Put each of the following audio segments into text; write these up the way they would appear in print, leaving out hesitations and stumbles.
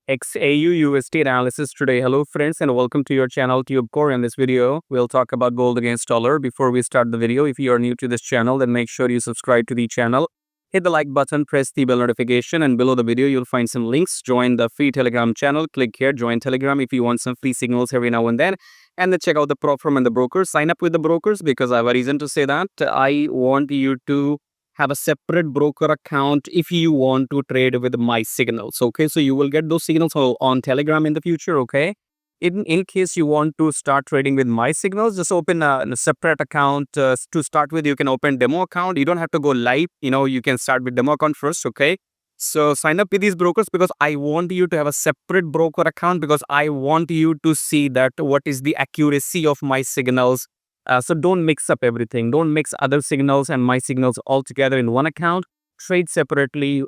XAUUSD analysis today. Hello friends and welcome to your channel TubeCore. In this video, we'll talk about gold against dollar. Before we start the video, if you are new to this channel, then make sure you subscribe to the channel. Hit the like button, press the bell notification, and below the video, you'll find some links. Join the free Telegram channel. Click here, join Telegram if you want some free signals every now and then. And then check out the prop firm and the brokers. Sign up with the brokers because I have a reason to say that. I want you to have a separate broker account if you want to trade with my signals. Okay, so you will get those signals on Telegram in the future. Okay, in case you want to start trading with my signals, just open a separate account. To start with, you can open demo account. You don't have to go live. You can start with demo account first. Okay, so sign up with these brokers because I want you to have a separate broker account because I want you to see that what is the accuracy of my signals. So don't mix up everything. Don't mix other signals and my signals all together in one account. Trade separately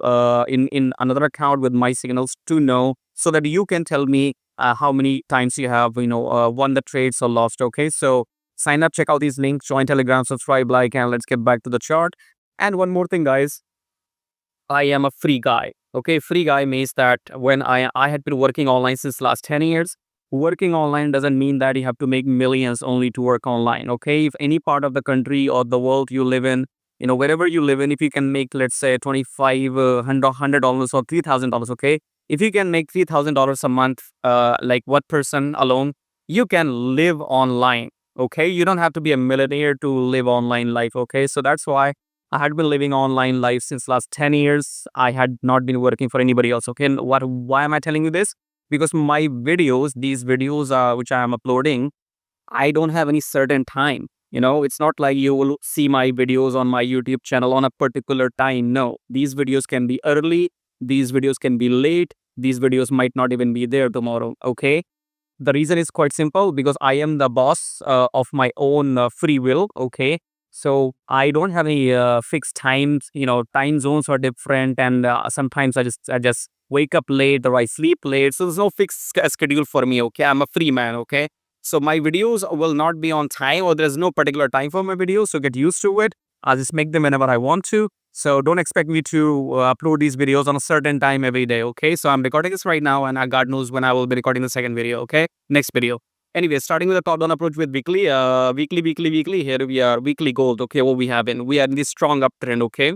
in another account with my signals to know so that you can tell me how many times you have won the trades or lost. Okay, so sign up, check out these links, join Telegram, subscribe, like, and let's get back to the chart. And one more thing, guys, I am a free guy. Okay, free guy means that when I had been working online since last 10 years. Working online doesn't mean that you have to make millions only to work online. Okay, if any part of the country or the world you live in, wherever you live in, if you can make, let's say, $2,500 or $3,000, okay, if you can make $3,000 a month, like one person alone, you can live online. Okay, you don't have to be a millionaire to live online life. Okay, so that's why I had been living online life since last 10 years. I had not been working for anybody else. Okay, and why am I telling you this? Because my videos, these videos which I am uploading, I don't have any certain time. It's not like you will see my videos on my YouTube channel on a particular time. No, these videos can be early. These videos can be late. These videos might not even be there tomorrow. Okay. The reason is quite simple because I am the boss of my own free will. Okay. So I don't have any fixed times. Time zones are different, and sometimes I just wake up late or I sleep late. So there's no fixed schedule for me. Okay, I'm a free man. Okay, so my videos will not be on time, or there's no particular time for my videos. So get used to it. I'll just make them whenever I want to. So don't expect me to upload these videos on a certain time every day. Okay, so I'm recording this right now, and God knows when I will be recording the second video. Okay, next video. Anyway, starting with the top down approach with weekly, weekly. Here we are, weekly gold. Okay, what we have we are in this strong uptrend. Okay,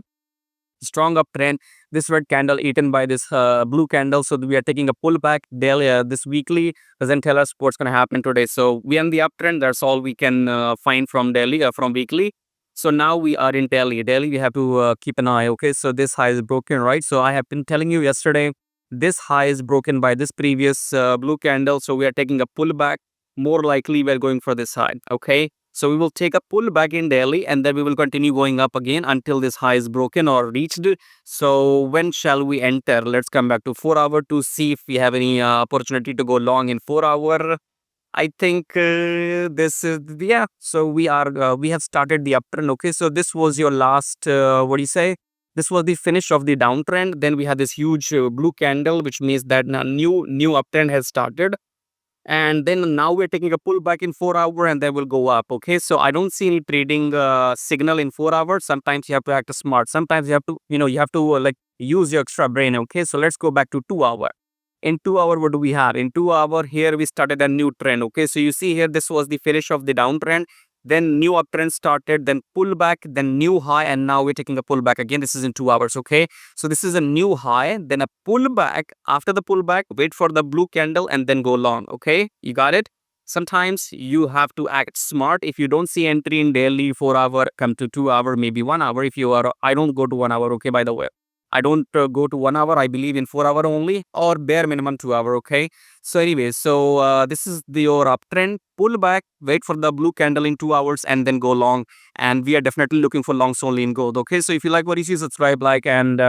strong uptrend. This red candle eaten by this blue candle. So we are taking a pullback. Daily, this weekly doesn't tell us what's going to happen today. So we are in the uptrend. That's all we can find from daily, from weekly. So now we are in daily. Daily, we have to keep an eye. Okay, so this high is broken, right? So I have been telling you yesterday, this high is broken by this previous blue candle. So we are taking a pullback. More likely we're going for this high. Okay, so we will take a pullback in daily, and then we will continue going up again until this high is broken or reached. So when shall we enter? Let's come back to 4 hour to see if we have any opportunity to go long in 4 hour. I think this is, yeah, so we have started the uptrend. Okay, so this was your last what do you say, this was the finish of the downtrend. Then we had this huge blue candle, which means that now new uptrend has started. And then now we're taking a pullback in 4 hour, and then we'll go up. Okay, so I don't see any trading signal in 4 hours. Sometimes you have to act smart. Sometimes you have to, like use your extra brain. Okay, so let's go back to 2 hour. In 2 hour, what do we have? In 2 hour, here we started a new trend. Okay, so you see here, this was the finish of the downtrend. Then new uptrend started, then pullback, then new high, and now we're taking a pullback again. This is in 2 hours. Okay, so this is a new high, then a pullback. After the pullback, wait for the blue candle and then go long. Okay, you got it. Sometimes you have to act smart. If you don't see entry in daily 4 hour, come to 2 hour, maybe 1 hour. If you are, I don't go to 1 hour. Okay, by the way, I don't go to 1 hour. I believe in 4 hour only, or bare minimum 2 hour. Okay, so anyway, so this is your uptrend. Pull back, wait for the blue candle in 2 hours, and then go long. And we are definitely looking for longs only in gold. Okay, so if you like what you see, subscribe, like, and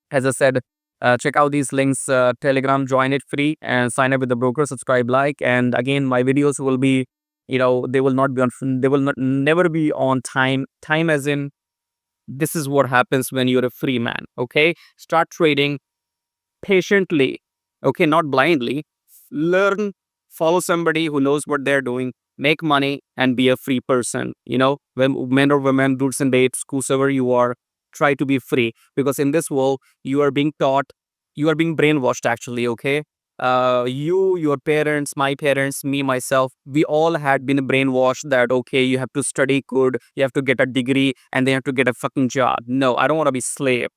as I said, check out these links. Telegram, join it free, and sign up with the broker. Subscribe, like, and again, my videos will be, they will not be on. They will not never be on time. Time as in, this is what happens when you're a free man. Okay, start trading patiently. Okay, not blindly. Learn, follow somebody who knows what they're doing, make money, and be a free person. When men or women, dudes and dates, whosoever you are, try to be free, because in this world you are being taught you are being brainwashed actually, okay? Your parents, my parents, me, myself, we all had been brainwashed that, okay, you have to study good, you have to get a degree, and then you have to get a fucking job. No, I don't want to be slave.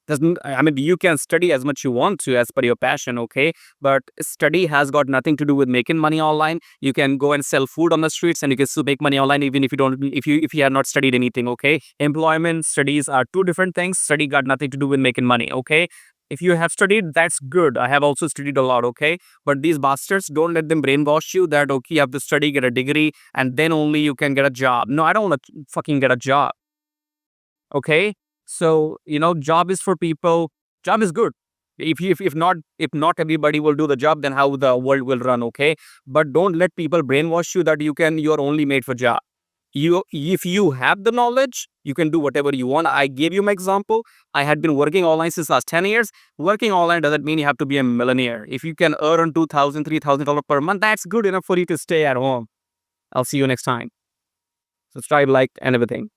Doesn't, I mean, you can study as much you want to as per your passion, okay? But study has got nothing to do with making money online. You can go and sell food on the streets and you can still make money online even if you don't, if you have not studied anything, okay? Employment, studies are two different things. Study got nothing to do with making money, okay? If you have studied, that's good. I have also studied a lot, okay? But these bastards, don't let them brainwash you that, okay, you have to study, get a degree, and then only you can get a job. No, I don't want to fucking get a job, okay? So, job is for people. Job is good. If not everybody will do the job, then how the world will run, okay? But don't let people brainwash you that you're only made for job. If you have the knowledge, you can do whatever you want. I gave you my example. I had been working online since last 10 years. Working online doesn't mean you have to be a millionaire. If you can earn $2,000, $3,000 per month, that's good enough for you to stay at home. I'll see you next time. Subscribe, like, and everything.